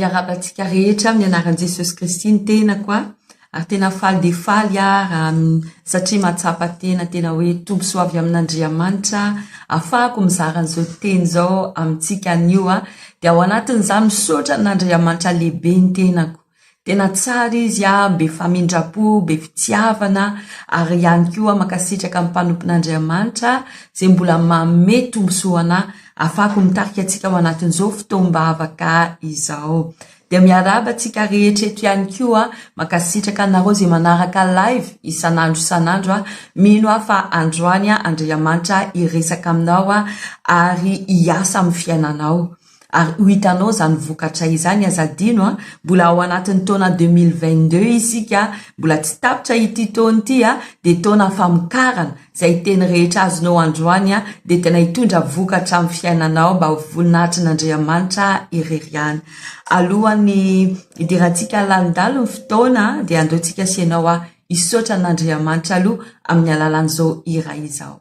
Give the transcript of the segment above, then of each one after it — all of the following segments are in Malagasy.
miarabantsika rehetra amin'ny anaran'i Jesosy Kristy ny tena koa ary tena faly de faly satria mahatsapa tena hoe tombo soa avy amin'Andriamanitra afahako mizara an'izao teny zao amintsika anio dia ao anatin'izany misaotra n'Andriamanitra lehibe ny tenako. Tena tsara izy be famindrapo, be fitiavana ary ihany koa makasitraka amin'ny mpanompon'Andriamanitra izay mbola manome tombosoana afahako mitarika antsika ao anatin'izao fotoam-bavaka izao. Dia miarabantsika rehetra eto ihany koa makasitraka anareo izay manaraka live isanandro mino fa androany Andriamanitra iresaka aminao ary iasa amin'ny fiainanao. Ary ho hitanao zany vokatra izany azadino mbola ao anatin'ny taona 2022 isika mbola tsy tapitra ity taona ity dia taona famokarana izay teny rehetra azonao androany dia tena hitondra vokatra amin'ny fiainanao mba ho voninahitrin'Andriamanitra ireriany. Alohan'ny idirantsika landalo ny fotoana dia andeontsika sianao isotra n'Andriamanitra aloha amin'ny alalan'izao hira izao.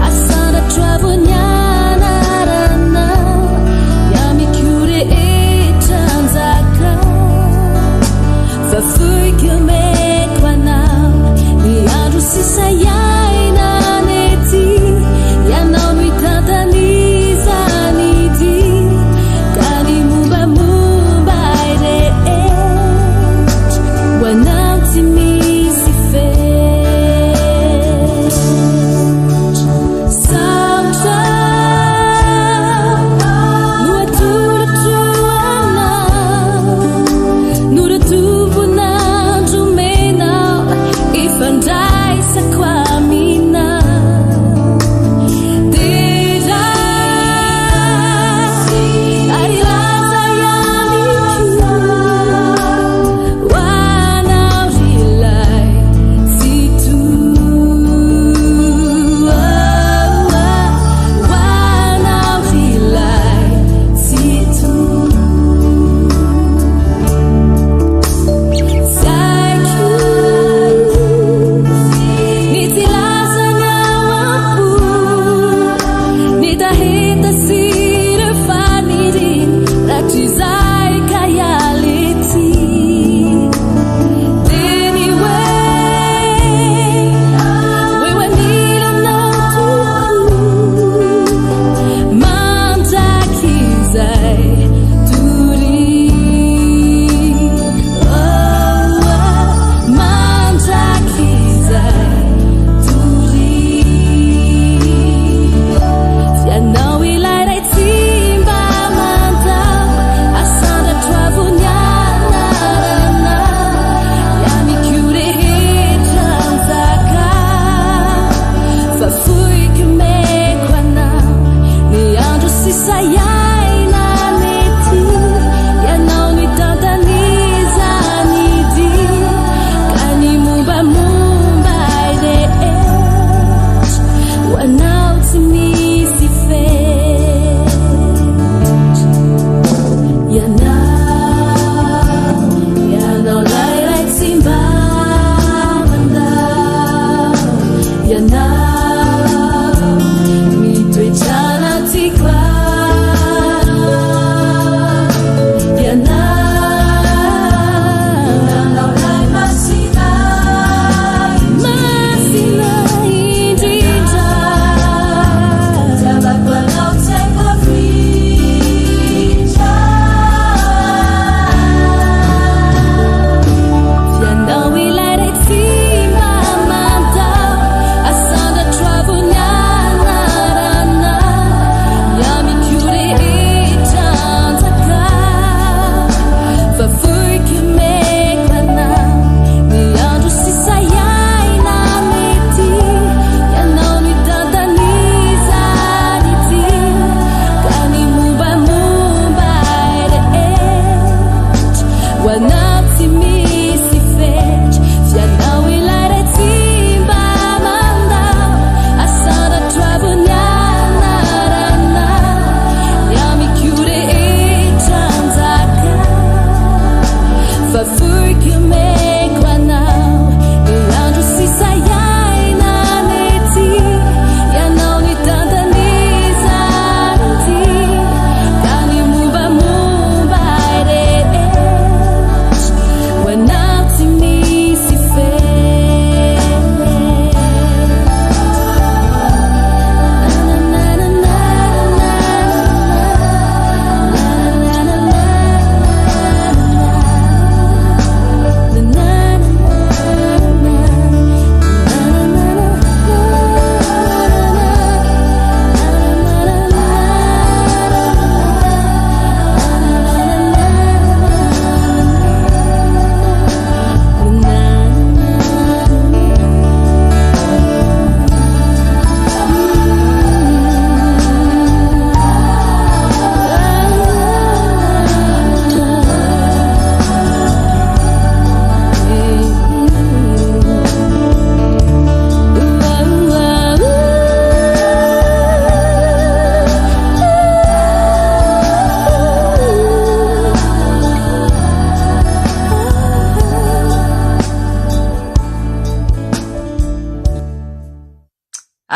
Asa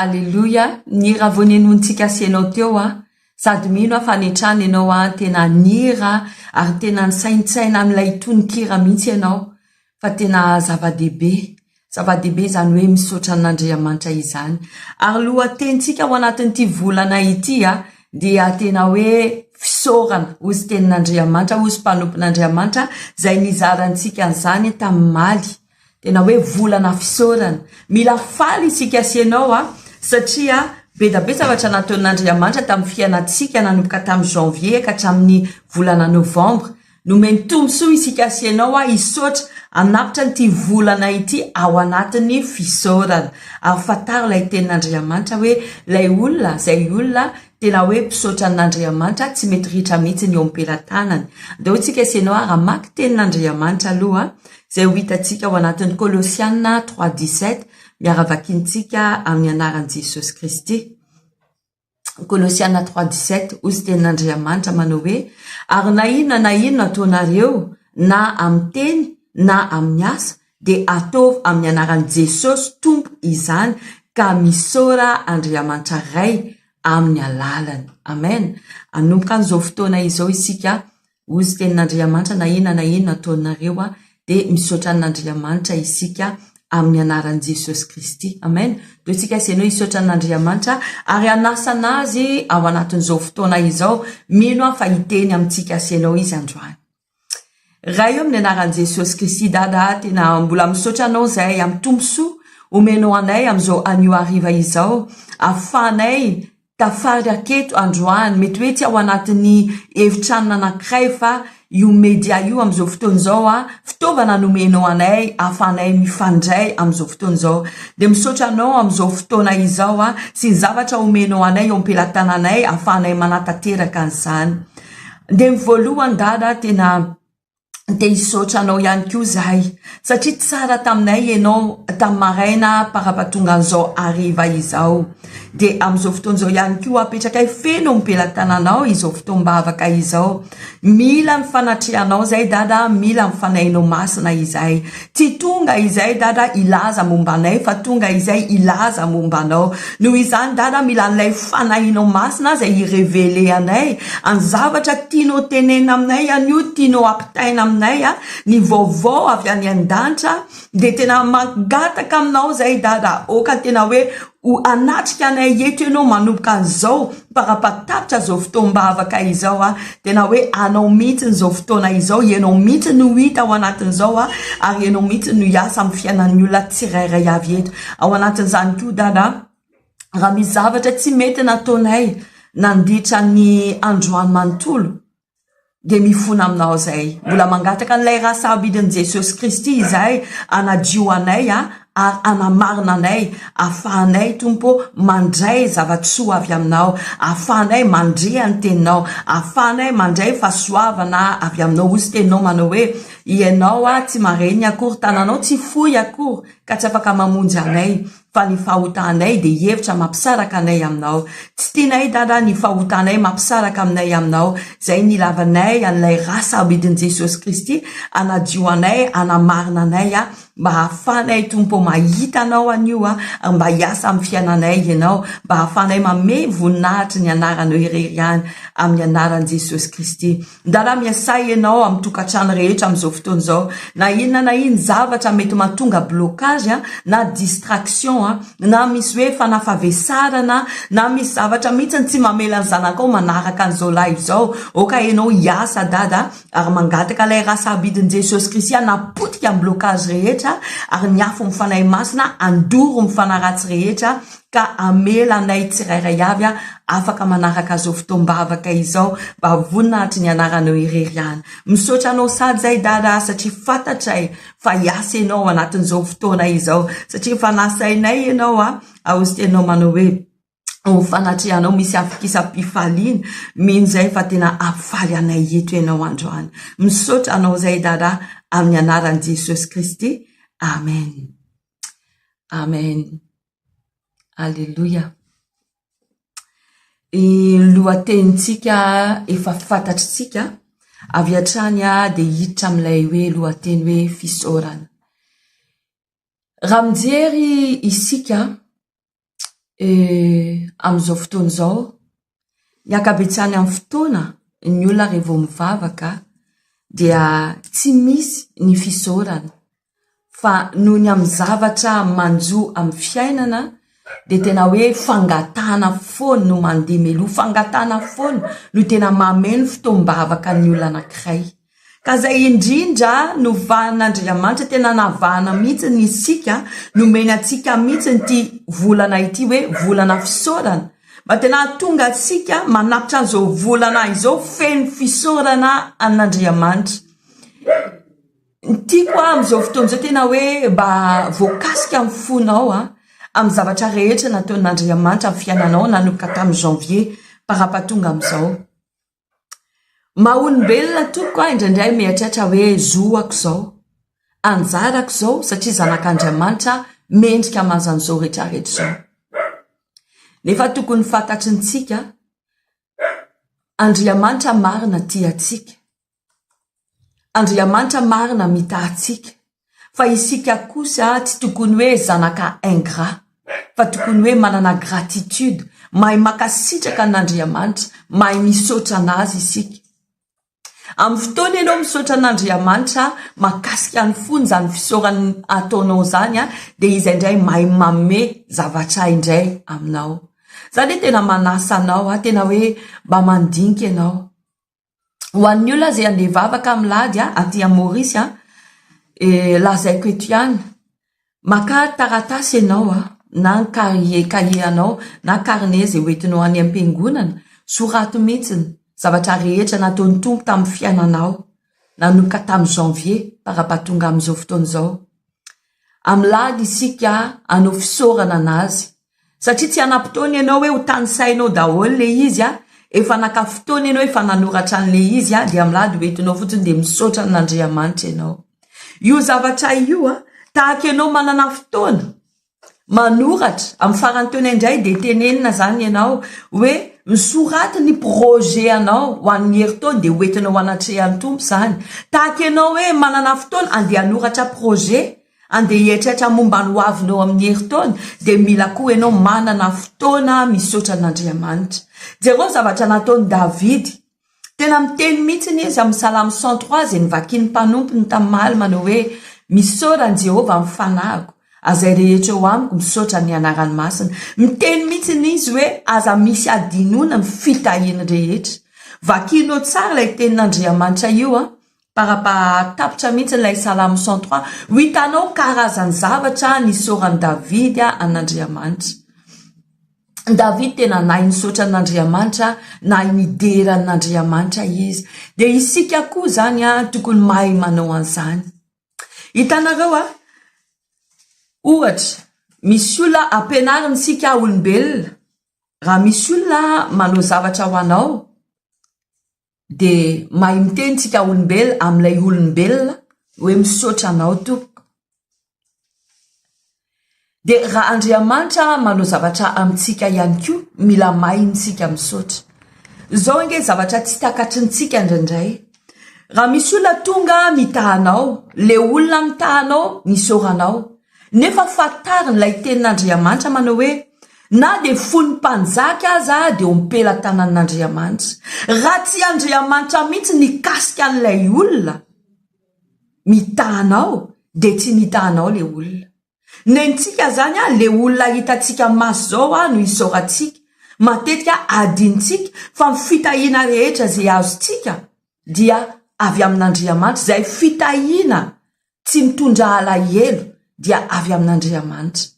Alleluia. Ny raha vonenontsika asianao teo sady mino fanetrany ianao tena nira ary tena nisaintsaina amin'ilay tononkira mihitsy ianao fa tena zava-dehibe zany hoe misaotra an'Andriamanitra izany. Ary lohatenitsika ao anatin'ity volana ity dia tena hoe fisaorana ozy tenin'Andriamanitra, ozy mpanompon'Andriamanitra zay nizarantsika an'izany tamin'ny maly. Tena hoe volana fisaorana. Mila faly isika asianao satria be da be zavatra nataon'Andriamanitra tamin'ny fiainatsika nanomboka tamin'ny janvier ka hatramin'ny volana novembre. Nomeny tombosoa isika asianao isotra anapitra n'ity volana ity ao anatin'ny fisaorana. Ary fataro lay tenin'Andriamanitra hoe lay olona tena hoe mpisaotra an'Andriamanitra tsy mety ritra mihitsy ny eo am-pelantanany. Deo tsika asianao raha maky tenin'Andriamanitra aloha zay ho hitatsika ao anatin'ny Kolosiana 3:17 miaravakintsika amin'ny anaran'i Jesosy Kristy. Kolosiana 3:17 ozy tenin'Andriamanitra manao hoe ary na inona ataonareo na amin'ny teny na amin'ny asa de ataovy amin'ny anaran'i Jesosy tompo izany ka misaora Andriamanitra ray amin'ny alalany. Amen. Anomboka an'izao fotoana izao isika ozy tenin'Andriamanitra na inona ataonareo de misaotra an'Andriamanitra isika amin'ny anaran'i Jesosy Kristy. Amen. Deo tsika asianao isotra an'Andriamanitra ary anasana azy ao anatin'izao fotoana izao mino fa hiteny amintsika asianao izy androany. Raha io amin'ny anaran'i Jesosy Kristy dada tena mbola misaotra anao zay amin'ny tombosoa omenao anay amin'izao anio hariva izao ahafahanay tafary aketo androany mety hoe tsy ao anatin'ny hevitranona anankiray fa io media io amin'izao fotoana izao fitaovana nomenao anay ahafahanay mifandray amin'izao fotoana izao. De misaotra anao amin'izao fotoana izao sy ny zavatra omenao anay eo am-pelantananay ahafahanay manatateraka an'izany. De voalohany dada tena te hisaotra anao ihany koa zahay satria tsara taminay ianao tamin'ny maraina parapatonga an'izao hariva izao. De amin'izao fotoana izao ihany koa apetraka feno am-pelantananao izao fotoana bavaka izao. Mila mifanatrehanao zay dada, mila mifanahinao masina izay. Tsy tonga izay dada ilaza mombanay fa tonga izay ilaza mombanao. Noho izany dada mila an'ilay fanahinao masina zay irevele anay any zavatra tianao tenena aminay anio tianao ampitaina aminay ny vaovao avy any an-danitra de tena mangataka aminao zay dada oka tena hoe anatrika anay eto ianao manomboka an'izao parapatapitra zao fotoana bavaka izao tena hoe anao mihitsy n'izao fotoana izao ianao mihitsy no hita ao anatin'izao ary ianao mihitsy no hiasa amin'ny fiainan'ny olona tsirairay avy eto ao anatin'izany koa dada. Raha misy zavatra tsy mety nataonay nandritra ny androany manontolo de mifona aminao zay mbola mangataka an'ilay raha sabidin'i Jesosy Kristy izay anadio anay ary anamarina anay ahafahanay tompo mandray zavatsoa avy aminao, ahafahanay mandrea ny teninao, ahafahanay mandray fahasoavana avy aminao. Ozy teninao manao hoe ianao tsy mareny akory tananao tsy foy akory ka tsy afaka mamonjy anay fa ny fahotanay de hevitra mampisaraka anay aminao. Tsy tianay dada ny fahotanay mampisaraka aminay aminao zay nilavanay an'ilay raha abidin'i Jesosy Kristy anadio anay anamarina anay mba hahafanay tompo mahita anao anio mba hiasa amin'ny fiainanay ianao mba hahafanay mame voninahitry ny anaranao irery any amin'ny anaran'i Jesosy Kristy. Dada miasay ianao amin'ny tokantrano rehetra amin'izao fotoana izao na iny zavatra mety mahatonga blocage na distraction na misy hoe fanafavesarana na misy zavatra mihitsy tsy mamela ny zanakao manaraka an'izao live zao oka ianao hiasa dada ary mangataka ilay raha sabidin'i Jesosy Kristy anapotika amin'ny blocage rehetra ary ny afo mifanahy masina andoro mifanaratsy rehetra ka amela anay tsirairay avy afaka manaraka zao fotoam-bavaka izao mba voninahitry ny anaranao irery any. Misaotra anao sady zay dada satria fantatray fa hiasa ianao anatin'izao fotoana izao satria fanasainay ianao aozy tenao manao hoe fanatrehanao misy afikisa-pifaliana mino zay fa tena ampifaly anay eto ianao androany. Misaotra anao zay dada amin'ny anaran'i Jesosy Kristy. Amen. Amen. Alleluia. Lohatenitsika efa fantatritsika avy hatrany de hiditra amin'ilay hoe lohateny hoe fisaorana. Raha mijery isika Am'izao fotoana zao, ny akabetsany amin'ny fotoana ny olona rehefa mivavaka dia tsy misy ny fisaorana fa noho ny amin'ny zavatra manjo amin'ny fiainana de tena hoe fangatana foana no mandeha meloa, fangatana foana no tena mameno fotoam-bavaka ny olona anankiray. Ka zay indrindra no vahan'Andriamanitra tena navahana mihitsy ny isika, nomeny atsika mihitsy ty volana ity hoe volana fisaorana. Mba tena tonga atsika manapitra an'izao volana izao feno fisaorana an'Andriamanitra. Tiako am'izao fotoana izao tena hoe mba voakasika amin'ny fonao amin'ny zavatra rehetra nataon'Andriamanitra amin'ny fiainanao nanomboka tamin'ny janvier parapatonga am'izao. Maolombelona tompoko indraindray mieritreritra hoe zoako zao, anjarako zao satria zanak'Andriamanitra mendrika manzan'izao rehetrarehetra zao. Nefa tokony fantatrintsika Andriamanitra marina tiatsika. Andriamanitra marina mitahatsika. Fa isika kosa tsy tokony hoe zanaka ingrat, fa tokony hoe manana gratitude, mahay makasitraka an'Andriamanitra, mahay misaotra anazy isika. Amin'ny fotoana ianao misaotra an'Andriamanitra makasika ny fony zany fisaorany ataonao zany de izy indray mahay manome zavatra indray aminao. Zany tena manasa anao tena hoe mba mandinika ianao. Ho an'ny olona zay andeha vavaka milady aty Maorisy lazaiko eto ihany, maka taratasy ianao na kahie anao na carnet zay hoentinao any am-piangonana, sorato mihitsy zavatra rehetra nataon'ny tompo tamin'ny fiainanao nanomboka tamin'ny janvier parapatonga amin'izao fotoana izao. Amilady isika anao fisaorana anazy satria tsy anam-potoana ianao hoe ho tany sainao daholo le izy efa naka fotoana ianao efa nanoratra an'le izy de amilady hoentinao fotsiny de misaotra an'Andriamanitra ianao. Io zavatra io tahaka ianao manana fotoana manoratra amin'ny farany taona indray de tenenina zany ianao hoe misoraty ny projet anao ho an'ny herintaona de hoentinao anatrehan'ny tompo zany. Tahaka ianao hoe manana fotoana andeha hanoratra projet, andeha hieritreritra momba ny hoavinao amin'ny herintaona de mila koa ianao manana fotoana misaotra an'Andriamanitra. Jereo zavatra nataon'i David, tena miteny mihitsy izy amin'ny Salamy 103 zay nivakian'ny mpanompony tamin'ny mahaly manao hoe misaora an'i Jehova amin'ny fanahiko, azay rehetra eo amiko misaotra ny anarany masina. Miteny mihitsy izy hoe aza misy adinona ny fitahiana rehetra. Vakianao tsara ilay tenin'Andriamanitra io tapitra mihitsy ilay Salamy 103, ho hitanao karazany zavatra nisaoran'i David an'Andriamanitra. David tena nahay nisaotra an'Andriamanitra, nahay nidera an'Andriamanitra izy. De isika koa zany tokony mahay manao an'izany. Hitanareo ohatra, misy olona ampianarina isika olombelona, raha misy olona manao zavatra ho anao de mahay miteny tsika olombelona amin'ilay olombelona hoe misaotra anao tompoko. De raha Andriamanitra manao zavatra amintsika ihany koa, mila mahay ntsika misaotra. Zao nge zavatra tsy takatrintsika indraindray. Raha misy olona tonga mitahanao, le olona mitahanao misaoranao, nefa fatariny ilay tenin'Andriamanitra manao hoe na de fony mpanjaka aza de ompela tanan'Andriamanitra. Raha tsy Andriamanitra mihitsy nikasika an'ilay olona mitahanao de tsy nitahanao le olona. Nentsika zany le olona hitatsika maso zao no isaorantsika, matetika adintsika fa ny fitahiana rehetra zay azontsika dia avy amin'Andriamanitra. Zay fitahiana tsy mitondra alahelo dia avy amin'Andriamanitra.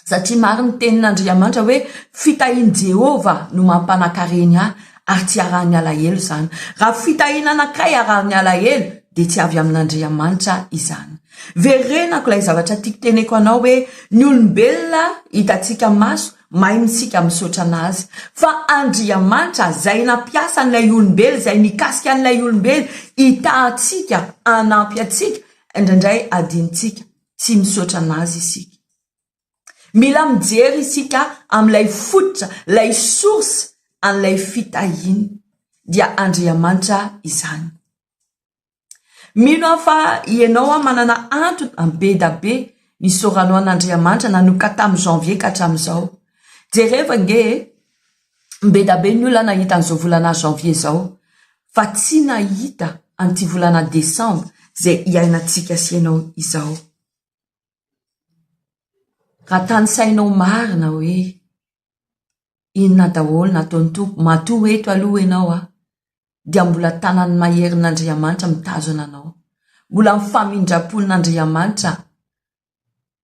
Satria mariny tenin'Andriamanitra hoe fitahian Jehova no mampanakareny ary tsy arahany alahelo zany. Raha fitahiana anankiray arahany alahelo de tsy avy amin'Andriamanitra izany. Verenako ilay zavatra tiako teneko anao hoe ny olombelona hitatsika maso, mahay mitsika misaotra anazy. Fa Andriamanitra zay nampiasa an'ilay olombelona, zay nikasika an'ilay olombelona hitahatsika, anampy atsika, indraindray adintsika tsy misaotra anazy isika. Mila mijery isika amin'ilay fototra, lay source an'ilay fitahiana dia Andriamanitra izany. Mino fa ianao manana antony be da be nisoranao an'Andriamanitra nanomboka tamin'ny janvier ka hatramin'izao. Jereva nge mbeda be ny olona nahita an'izao volana janvier zao fa tsy nahita an'ity volana desambra zay iainantsika sy ianao izao. Raha tany sainao marina hoe inona daholo nataony tompo matoa eto aloha ianao dia mbola tanany maherin'Andriamanitra mitazona anao, mbola mifamindrapon'Andriamanitra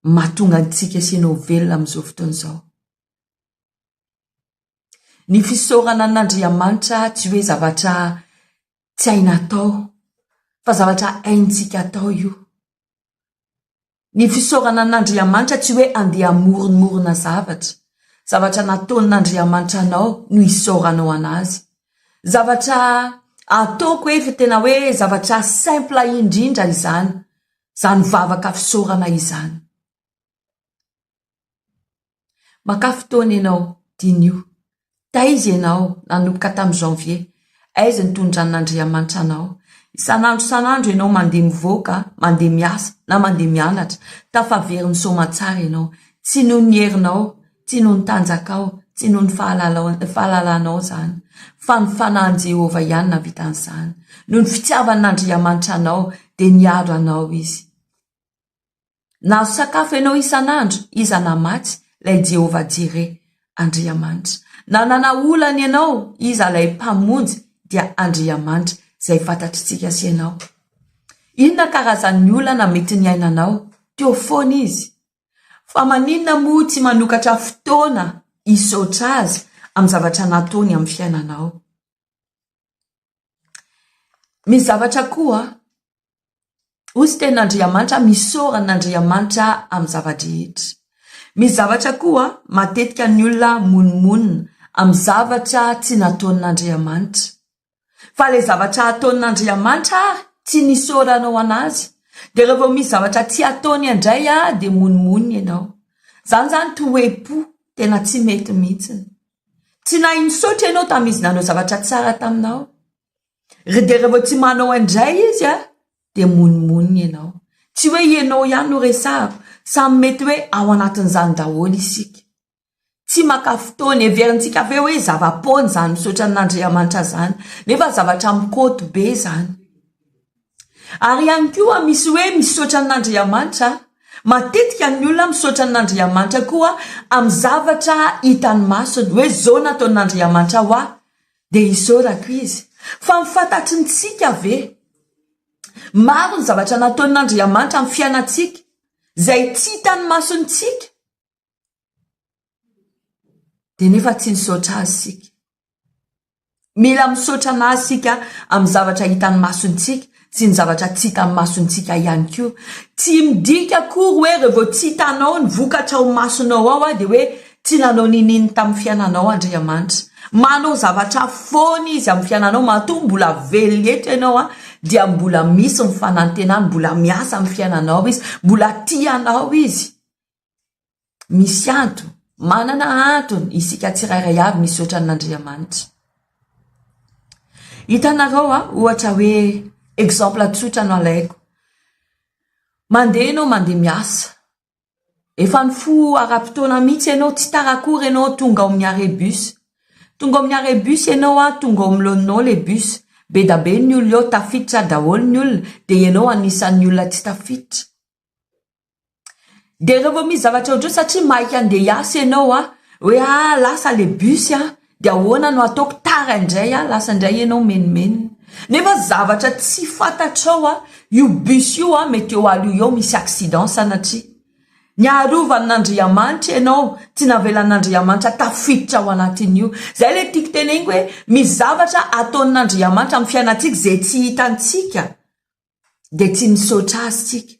mahatonga antsika sy ianao velona amin'izao fotoana izao. Ny fisaorana an'Andriamanitra tsy hoe zavatra tsy haina atao fa zavatra haintsika atao io. Ny fisaorana an'Andriamanitra tsy hoe andeha hamoronmorona zavatra nataon'Andriamanitra anao no isaoranao anazy. Zavatra ataoko efa tena hoe zavatra simple indrindra izany, zany vavaka fisaorana izany. Maka fotoana ianao dinio, taiza ianao nanomboka tamin'ny janvier, aiza ny tondran'Andriamanitra anao. Isan'andro ianao mandeha mivoaka, mandeha miasa na mandeha mianatra, tafaverin'ny somatsara ianao, tsy noho ny herinao, tsy noho ny tanjakao, tsy noho ny fahalalanao zany, fa ny fanahin'i Jehova ihany navita an'izany. Noho ny fitiavan'Andriamanitra anao dia niaro anao izy. Na sakafo ianao isan'andro, iza namatsy lay Jehova jire Andriamanitra. Na nanaolana ianao, iza lay mpamonjy dia Andriamanitra zay fantatritsika sy ianao. Inona karazan'ny olana mety ny ainanao? Teo foana izy. Fa maninona moa tsy manokatra fotoana isaotra azy amin'ny zavatra nataony amin'ny fiainanao? Misy zavatra koa, hozy ten'Andriamanitra misaoran'Andriamanitra amin'ny zava-drehetra. Misy zavatra koa matetika ny olona monimonina amin'ny zavatra tsy nataon'Andriamanitra. Fa le zavatra ataon'Andriamanitra tsy nisaoranao anazy. Dia rehefa misy zavatra tsy ataony indray dia monimonina ianao. Zany toepo tena tsy mety mihitsiny. Tsy nahay nisaotra ianao tamin'izy nanao zavatra tsara taminao. Dia rehefa tsy manao indray izy dia monimonina ianao. Tsy hoe ianao ihany no resahako, samy mety hoe ao anatin'izany daholo isika. Tsy maka fotoana heverintsika ve hoe zava-pony zany misaotra an'Andriamanitra zany, nefa zavatra mikoto be zany. Ary ihany koa misy hoe misaotra an'Andriamanitra, matetika ny olona misaotra an'Andriamanitra koa amin'ny zavatra hitany masony, hoe zao nataon'Andriamanitra ho aho dia isaorako izy. Fa mifantatry ntsika ve maro ny zavatra nataon'Andriamanitra amin'ny fiainantsika zay tsy hitany masontsika dia nefa tsy nisaotra azy sika. Mila misaotra anazy sika amin'ny zavatra hitany masontsika sy ny zavatra tsy hitany masontsika ihany koa. Tsy midika akory hoe rehefa tsy hitanao ny vokatra ao masonao ao dia hoe tsy nanao nininy tamin'ny fiainanao Andriamanitra. Manao zavatra foana izy amin'ny fiainanao, matoa mbola velona eto ianao dia mbola misy ny fanantenany, mbola miasa amin'ny fiainanao izy, mbola tianao izy. Misy antony, manana antony isika tsirairay avy misaotra an'Andriamanitra. Hitanareo ohatra hoe exemple tsotra no alaiko. Mandeha ianao mandeha miasa. Efa nifo ara-potoana mihitsy ianao, tsy tarakory ianao tonga ao amin'ny arrêt bus. Tonga ao amin'ny arrêt bus ianao tonga ao miloninao le bus. Be da be ny olona eo tafiditra daholo ny olona dia ianao anisan'ny olona tsy tafiditra. Dia rehefa misy zavatra ohatrao satria maika andeha hiasa ianao hoe lasa le bus dia ahoana no ataoko tara indray lasa indray ianao menimenina. Nefa zavatra tsy fantatrao io bus io mety eo aloha eo misy accident sanatria niarovan'Andriamanitra ianao, tsy navelan'Andriamanitra tafiditra ao anatin'io. Zay le tiako teneniko hoe misy zavatra ataon'Andriamanitra amin'ny fiainantsika zay tsy hitantsika dia tsy misaotra azy tsika.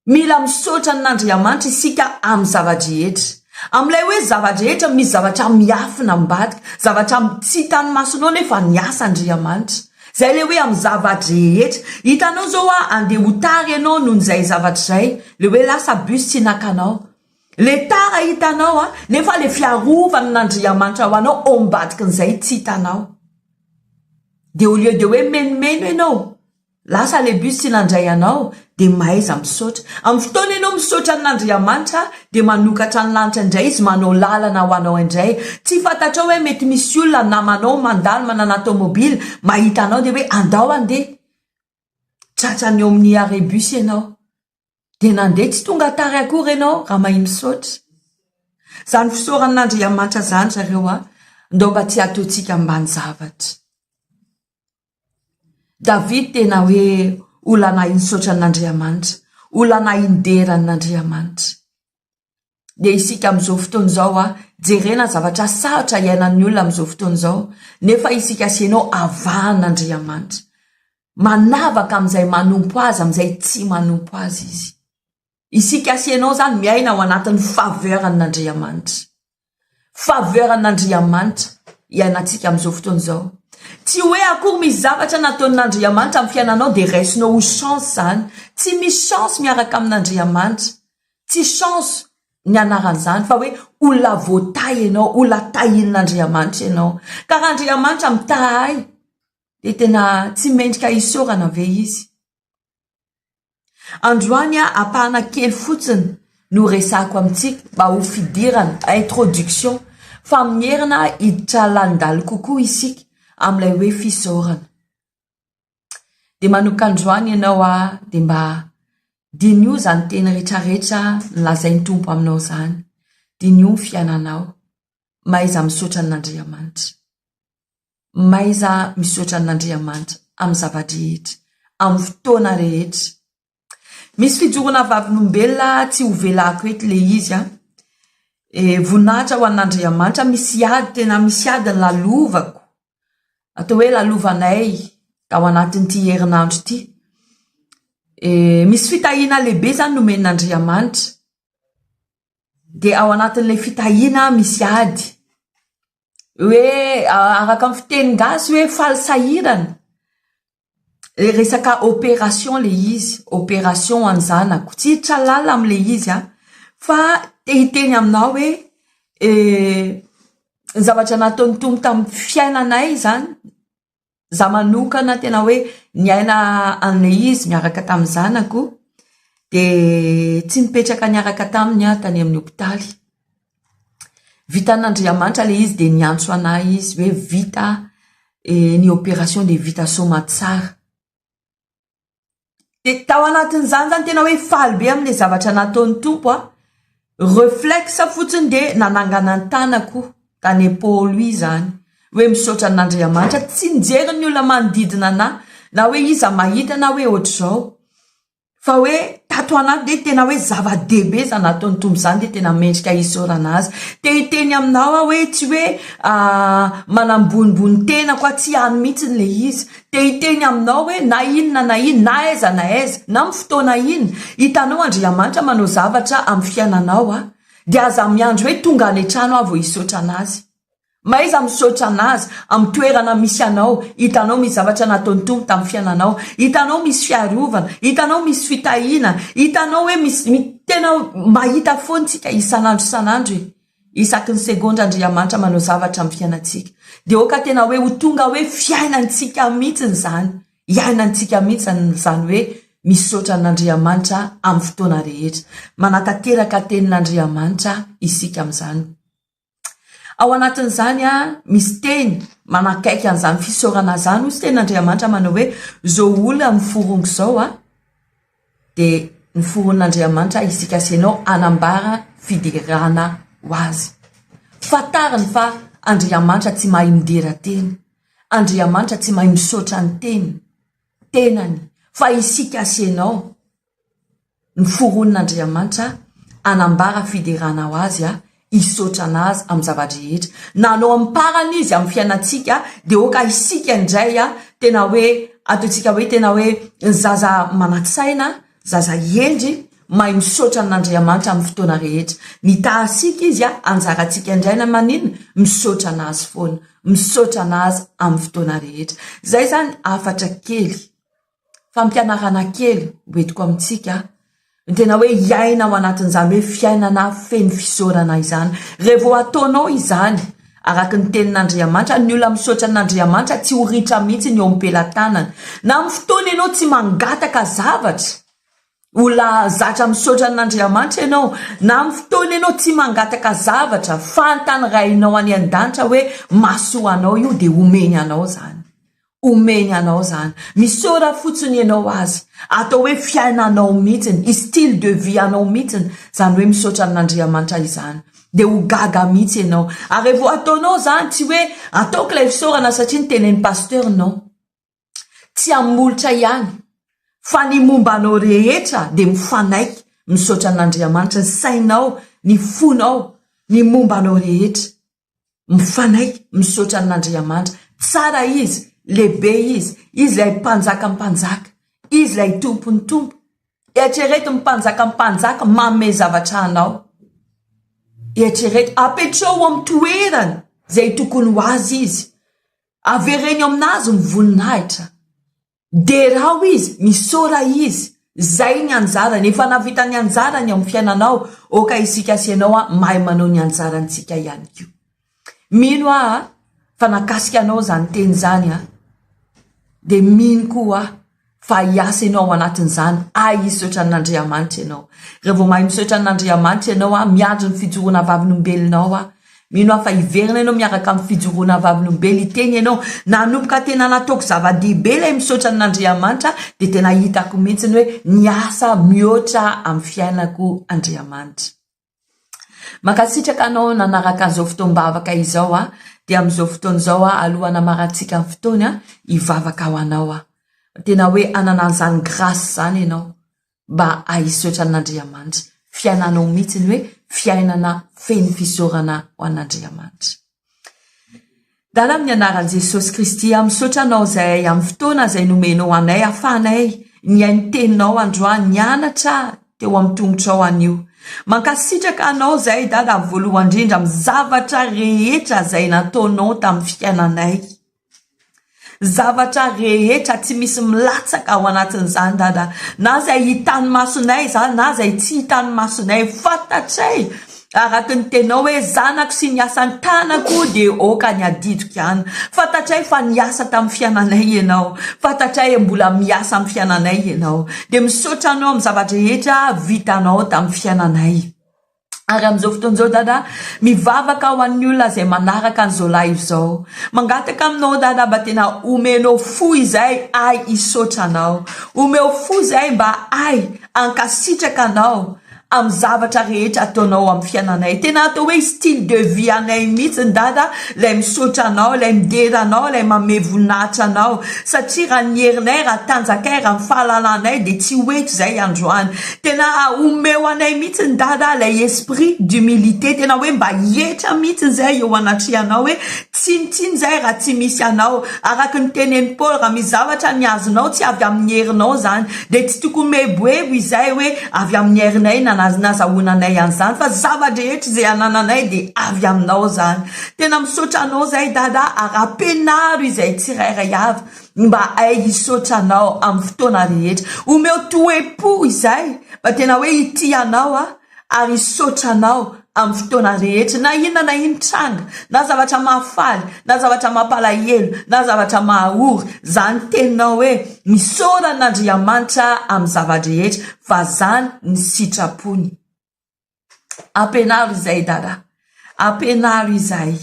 Mila misaotra an'Andriamanitra isika amin'ny zava-drehetra. Amin'ilay hoe zava-drehetra misy zavatra miafina ambadika, zavatra tsy hitany masonao nefa niasa Andriamanitra. Zay le hoe amin'ny zava-drehetra. Hitanao zao andeha ho tara ianao noho izay zavatra zay, le hoe lasa bus tsy nakanao. Le tara hitanao nefa le fiarovan'Andriamanitra ho anao ambadikin'izay tsy hitanao. Dia au lieu de hoe menimeno ianao, lasa le bus tsy nandray anao de mahaiza misaotra amin'ny fotoana ianao misaotra n'Andriamanitra de manokatra ny lanitra indray izy manao lalana ho anao indray tsy fantatrao hoe mety misy olona namanao mandalo manana tomobily mahita anao de hoe andao andeha tratrany eo amin'ny arrêt bus ianao de nandeha tsy tonga tary akory ianao raha mahay misaotra zany fisaoran'Andriamanitra zany zareo ndao mba tsy ataontsika ambany zavatra. David tena hoe olana insaotra n'Andriamanitra, olana inderan'Andriamanitra. De isika am'izao fotoana zao jerena zavatra sarotra iainan'ny olona am'izao fotoana zao, nefa isika asianao avahan'Andriamanitra. Manavaka am'izay manompo azy, am'izay tsy manompo azy izy. Isika asianao zany miaina ao anatin'ny faveran'Andriamanitra. Faveran'Andriamanitra iainantsika am'izao fotoana zao. Tsy hoe akory misy zavatra nataon'Andriamanitra amin'ny fiainanao de raisinao ho chance zany. Tsy misy chance miaraka amin'Andriamanitra. Tsy chance ny anaran'izany fa hoe olona voatay ianao, olona tahian'Andriamanitra ianao. Ka raha Andriamanitra mitahay de tena tsy mendrika isaorana ve izy. Androany apahana kely fotsiny no resako amintsika mba ho fidirana introduction fa mierina hiditra landalo kokoa isika am'ilay hoe fisaorana. De manokana androany ianao de mba dinio zany teny rehetrarehetra nolazainy tompo aminao zany. Dinio ny fiainanao. Maiza misaotra n'Andriamanitra. Maiza misaotra n'Andriamanitra amin'ny zava-drehetra, amin'ny fotoana rehetra. Misy fijorona vavin'olombelona tsy ho velako eto le izy voninahitra ho an'Andriamanitra misy ady tena misy ady ny lalovako. Atao hoe lalovanay ao anatin'ity herinandro ity. Misy fitahiana lehibe zany nomen'Andriamanitra. De ao anatin'ilay fitahiana misy ady. Hoe araka amin'ny fiteny gasy hoe falisahirana. Resaka opération le izy, opération anjanako. Tsy tralala am'le izy fa tehiteny aminao hoe zavatra nataon'ny Tompo tamin'ny fiainanay zany. Za manokana tena hoe niaina an'le izy miaraka tamin'ny zanako de tsy nipetraka niaraka taminy tany amin'ny hopitaly. Vitan'Andriamanitra le izy de niantso anahy izy hoe vita ny opération de vita somatsara. De tao anatin'izany zany tena hoe faly be amin'le zavatra nataon'ny Tompo reflexe fotsiny de nanangana ny tanako tany epôlo izany. Hoe misaotra n'Andriamanitra tsy nijery ny olona manodidina na hoe iza mahita na hoe ohatr'izao. Fa hoe tato anaty de tena hoe zava-dehibe zany nataon'ny Tompo zany de tena mendrika isaorana azy. Tehiteny aminao hoe tsy hoe manambonimbony tena koa tsy hany mihitsy le izy. Tehiteny aminao hoe na inona na inona na aiza na amin'ny fotoana inona. Hitanao Andriamanitra manao zavatra amin'ny fiainanao de aza miandro hoe tonga any an-trano vao isaotra anazy. Maiza misaotra anazy amin'ny toerana misy anao, hitanao misy zavatra nataon'ny Tompo tamin'ny fiainanao, hitanao misy fiarovana, hitanao misy fitahiana, hitanao hoe misy tena mahita foantsika isanandro. Isaky ny segondra Andriamanitra manao zavatra amin'ny fiainantsika. De oka tena hoe ho tonga hoe fiainantsika mihitsy zany. Iainantsika mihitsy zany hoe misaotra n'Andriamanitra amin'ny fotoana rehetra. Manatateraka tenin'Andriamanitra isika amin'izany. Ao anatin'izany misy teny manakaiky an'izany fisaorana zany hoy tenin'Andriamanitra manao hoe zao olona miforongo zao de ny foron'Andriamanitra isika asianao anambara fidirana ho azy. Fatariny fa Andriamanitra tsy mahay midera teny. Andriamanitra tsy mahay misaotra ny tenany. Fa isika asianao ny foron'Andriamanitra anambara fidirana ho azy isaotra anazy amin'ny zava-drehetra. Nanao amin'ny parany izy amin'ny fiainantsika de oka isika indray tena hoe ataontsika hoe tena hoe zaza manatsaina, zaza endry mahay misaotra n'Andriamanitra amin'ny fotoana rehetra. Ny tahasika izy anjarantsika indray na manino misaotra anazy foana, misaotra anazy amin'ny fotoana rehetra. Zay zany hafatra kely, fampianarana kely hoentiko amintsika tena hoe iaina ao anatin'izany hoe fiainana feno fisaorana izany. Rehefa ataonao izany araka ny tenin'Andriamanitra. Ny olona misaotra an'Andriamanitra tsy ho ritra mihitsy ny eo am-pelantanana. Na amin'ny fotoana ianao tsy mangataka zavatra, olona zatra misaotra an'Andriamanitra ianao, na amin'ny fotoana ianao tsy mangataka zavatra, fantany rainao any an-danitra hoe mahasoa anao io dia omeny anao zany. Omeny anao zany. Misaora fotsiny ianao azy. Atao hoe fiainanao mihitsiny, style de vie anao mihitsiny, zany hoe misaotra an'Andriamanitra izany. Dia ho gaga mihitsy ianao. Ary vao ataonao zany tsy hoe ataoko ilay fisaorana satria ny tenen'ny pasteur, non. Tsy amolotra ihany. Fa ny mombanao rehetra dia mifanaiky misaotra an'Andriamanitra. Ny sainao, ny fonao, ny mombanao rehetra mifanaiky misaotra an'Andriamanitra. Tsara izy, lehibe izy ilay mpanjaka mpanjaka, izy ilay tompony tompo. Eritrereto mpanjaka mpanjaka manome zavatra anao. Eritrereto apetrao amin'ny toerana zay tokony ho azy izy. Avereny aminazy ny voninahitra. Derao izy, misaora izy. Zay ny anjarany. Efa navita ny anjarany amin'ny fiainanao. Oka isika sy ianao mahay manao ny anjarantsika ihany koa. Mino fa nakasika anao zany teny zany dia mino koa fa hiasa ianao anatin'izany hisaotra an'Andriamanitra ianao. Rehefa vao mahay misaotra an'Andriamanitra ianao miandry ny fijoroana vavin'olombelonao mino fa hiverina ianao miaraka amin'ny fijoroana vavin'olombelo. Iteny ianao nanomboka tena nataoko zava-dehibe ilay misaotra an'Andriamanitra dia tena hitako mihitsy hoe niasa mihoatra amin'ny fiainako Andriamanitra. Makasitraka anao nanaraka an'izao fotoam-bavaka izao dia amin'izao fotoana izao alohana marantsika amin'ny fotoana hivavaka ho anao tena hoe ananan'izany grâce zany ianao mba hisaotra an'Andriamanitra. Fiainanao mihitsy ny hoe fiainana feno fisaorana ho an'Andriamanitra. Dala amin'ny anaran'i Jesosy Kristy misaotra anao zay amin'ny fotoana zay nomenao anay ahafahanay ny hainy teninao androany nianatra teo amin'ny tongotrao anio. Mankasitraka anao zay dada voalohany indrindra amin'ny zavatra rehetra zay nataonao tamin'ny fiainanay. Zavatra rehetra tsy misy milatsaka ao anatin'izany dada. Na zay hitany masonay zany, na zay tsy hitany masonay, fantatray araka ny tenao hoe zanako sy ny asan'ny tanako dia oka ny adidiko ihany. Fantatray fa niasa tamin'ny fiainanay ianao. Fantatray mbola miasa amin'ny fiainanay ianao. Dia misaotra anao amin'ny zavatra rehetra vitanao tamin'ny fiainanay. Ary amin'izao fotoan'izao dada mivavaka ho an'ny olona zay manaraka an'izao live izao. Mangataka aminao dada mba tena omenao fo izay hisaotra anao. Omeo fo izay mba ankasitraka anao amin'ny zavatra rehetra ataonao amin'ny fiainanay. Tena atao hoe style de vie anay mihitsy dada, ilay misaotra anao, ilay midera anao, ilay manome voninahitra anao. Satria raha ny herinay, raha tanjakay, raha ny fahalalànay dia tsy hoetra izay androany. Tena omeo anay mihitsy dada ilay esprit d'humilité, tena hoe mba hietra mihitsy izay eo anatrianao hoe tsinitsiny izay raha tsy misy anao. Araka ny tenen'i Paul, raha misy zavatra ny azonao tsy avy amin'ny herinao zany dia tsy tokony meboebo izay hoe avy amin'ny herinay nazahoananay an'izany, fa zava-drehetra izay anananay dia avy aminao zany. Tena misaotra anao zay dada ary ampenaro izay tsirairay avy mba hisaotra anao amin'ny fotoana rehetra. Omeo toe-po izay mba tena hoe ity anao ary hisaotra anao amin'ny fotoana rehetra. Na inona na ino tranga, na zavatra mahafaly, na zavatra mampalahelo, na zavatra mahaory, zany teninao hoe misaora an'Andriamanitra amin'ny zava-drehetra, fa zany ny sitrapony. Ampenaro izay dada, ampenaro izay.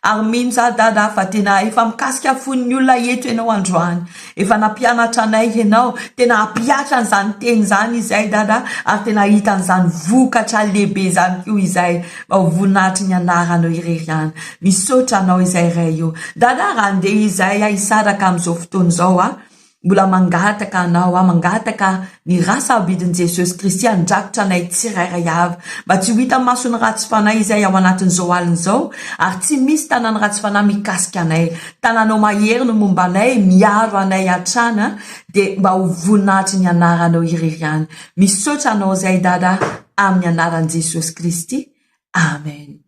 Ary mino za dada fa tena efa mikasika fon'ny olona eto ianao androany. Efa nampianatra anay ianao, tena ampiatra an'izany teny zany izay dada, ary tena hita an'izany vokatra lehibe zany koa izay mba ho voninahitry ny anaranao irery ihany. Misaotra anao izay iray io. Dada raha andeha izay hisaraka amin'izao fotoana izao mbola mangataka anao mangataka ny rasa abidin'i Jesosy Kristy handrakotra anay tsirairay avy mba tsy ho hita masony ratsy fanahy izay ao anatin'izao alina izao, ary tsy misy tanàna ratsy fanahy mikasika anay. Tanànao mahery no momba anay, miaro anay hatrana dia mba ho voninahitry ny anaranao irery ihany. Misaotra anao izay dada amin'ny anaran'i Jesosy Kristy. Amen.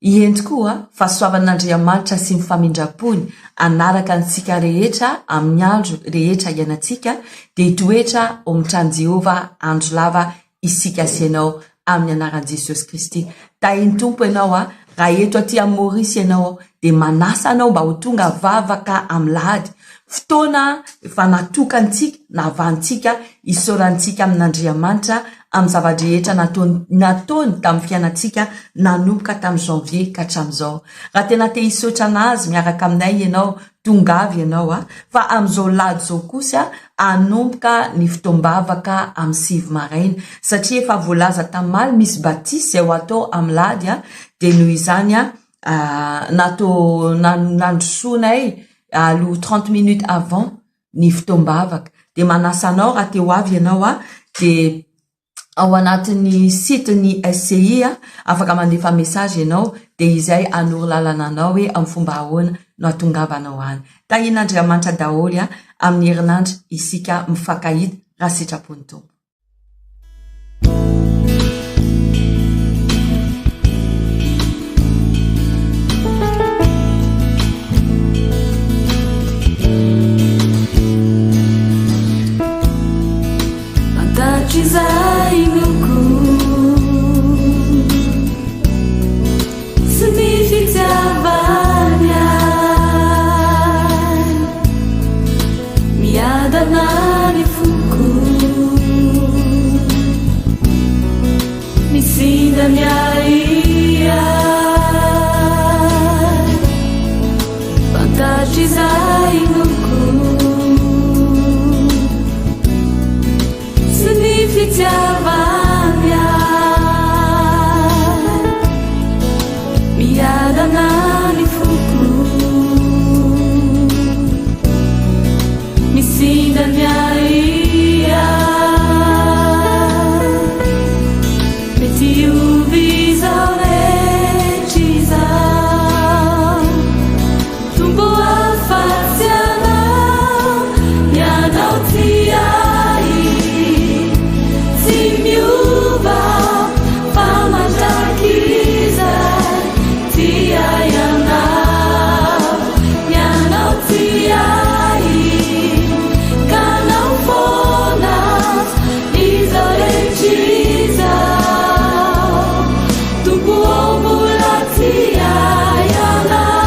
Iento koa fahasoavan'Andriamanitra sy ny famindram-pony anaraka antsika rehetra amin'ny andro rehetra ianantsika dia hitoetra omotran'i Jehovah andro lava isika sy ianao amin'ny anaran'i Jesosy Kristy. Tahiny tompo ianao raha eto aty amin'ny Maorisy ianao de manasa anao mba ho tonga vavaka amilady fotoana efa natokantsika navantsika isorantsika amin'Andriamanitra amin'ny zavadrehetra nataony tamin'ny fiainantsika nanomboka tamin'ny janvier ka hatramin'izao. Raha tena te hisotra anazy miaraka aminay ianao tongavy ianao fa amin'izao lady zao kosa anomboka ny fotoam-bavaka amin'ny 6 maraina satria efa voalaza tamin'ny misy batisy izay ho atao amin'ny lady de noho izany nandrosoanay aloha 30 minutes avant ny fotoam-bavaka de manasanao raha te ho avy ianao de ao anatin'ny site ny SCI afaka mandefa message ianao de izay anoro lalana anao hoe amin'ny fomba ahoana no atongavanao any. Tahiana Andriamanitra daholo amin'ny herinandro isika mifankahita raha sitrapony Tompo. Izay nuku semifitiavanya miadana ni fuku misinda miaia vantaggi izay nuku fitiavanya miadana ni fuku misinda miaia mety uvizao rehetra tumbo afatsy anao ianao tiai miuva famajakiza tiayanao ianao tiai kanao fonas izao rehetra tukuombola tiayanao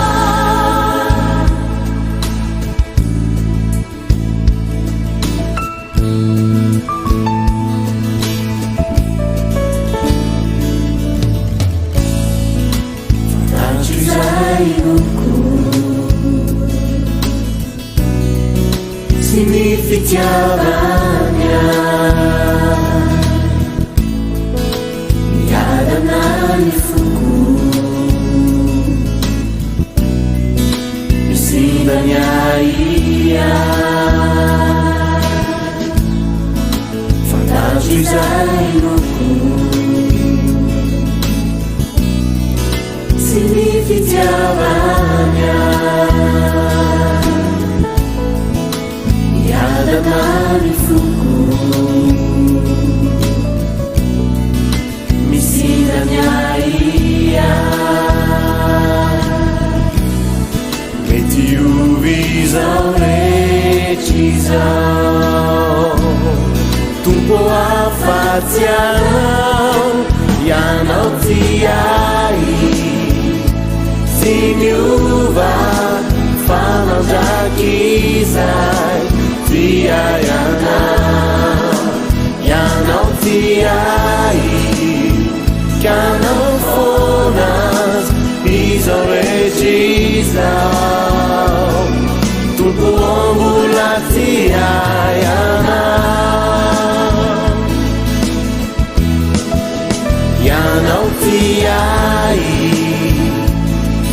fitiavanya miadana ni fuku misinda miaia fantaggio izay nuku fitiavanya miadana ni fuku misinda miaia mety uvizao rehetra tumpo afatsy anao ianao tiai sy miova fanazakizay tiayanao ianao tiai kanao fonas izao rehetra tumpo ombola tiayanao ianao tiai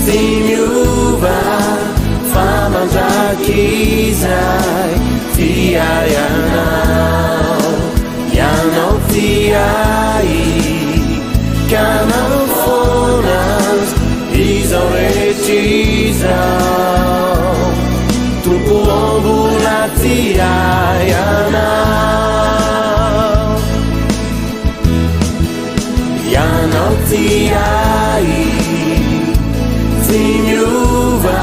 sy miova famanjakizay tiayanao ianao tiai kanao fonas izao rehetra tumpo ombola tiayanao ianao tiai sy miova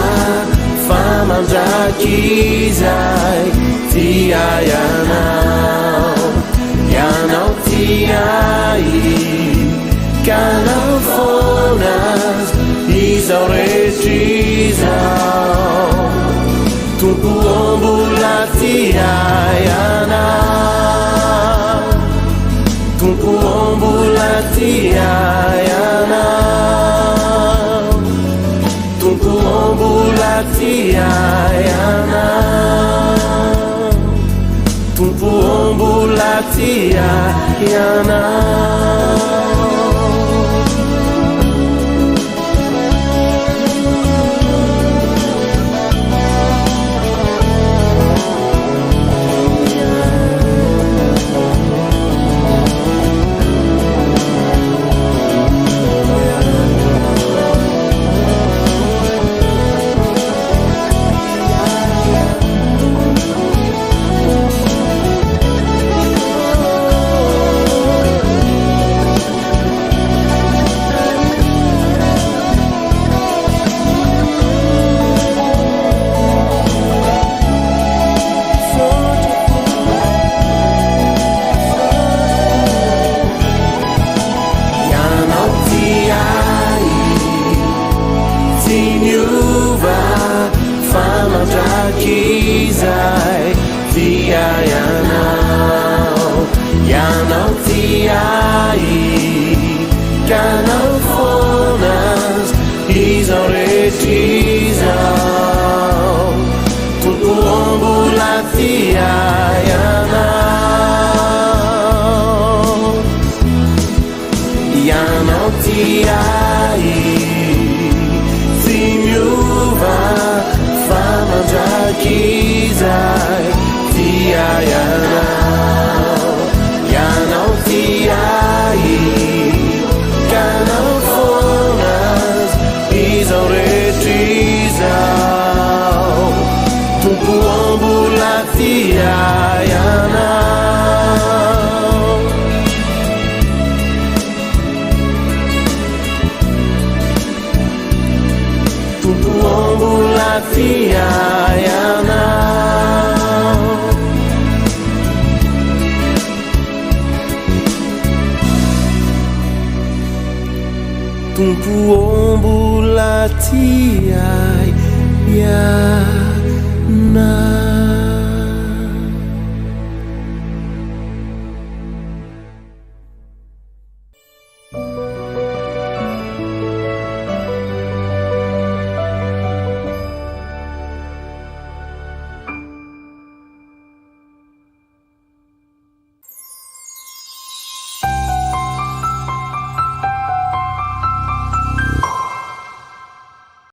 famanjakizay tiayanao ianao tiai kanao fonas izao rehetra tompo ombola tiay anao tompo ombola tiay anao tompo ombola tiay anao tompo ombola tiay anao ianao tiai kanao fonas izao rehetra tompo ombola tiai anao ianao tiai tsy miova fa mandrakizay tiai anao ianao tiai kanao fonas izao rehetra izao tompo ombola tiai anao tompo ombola tiai anao tompo ombola tiai anao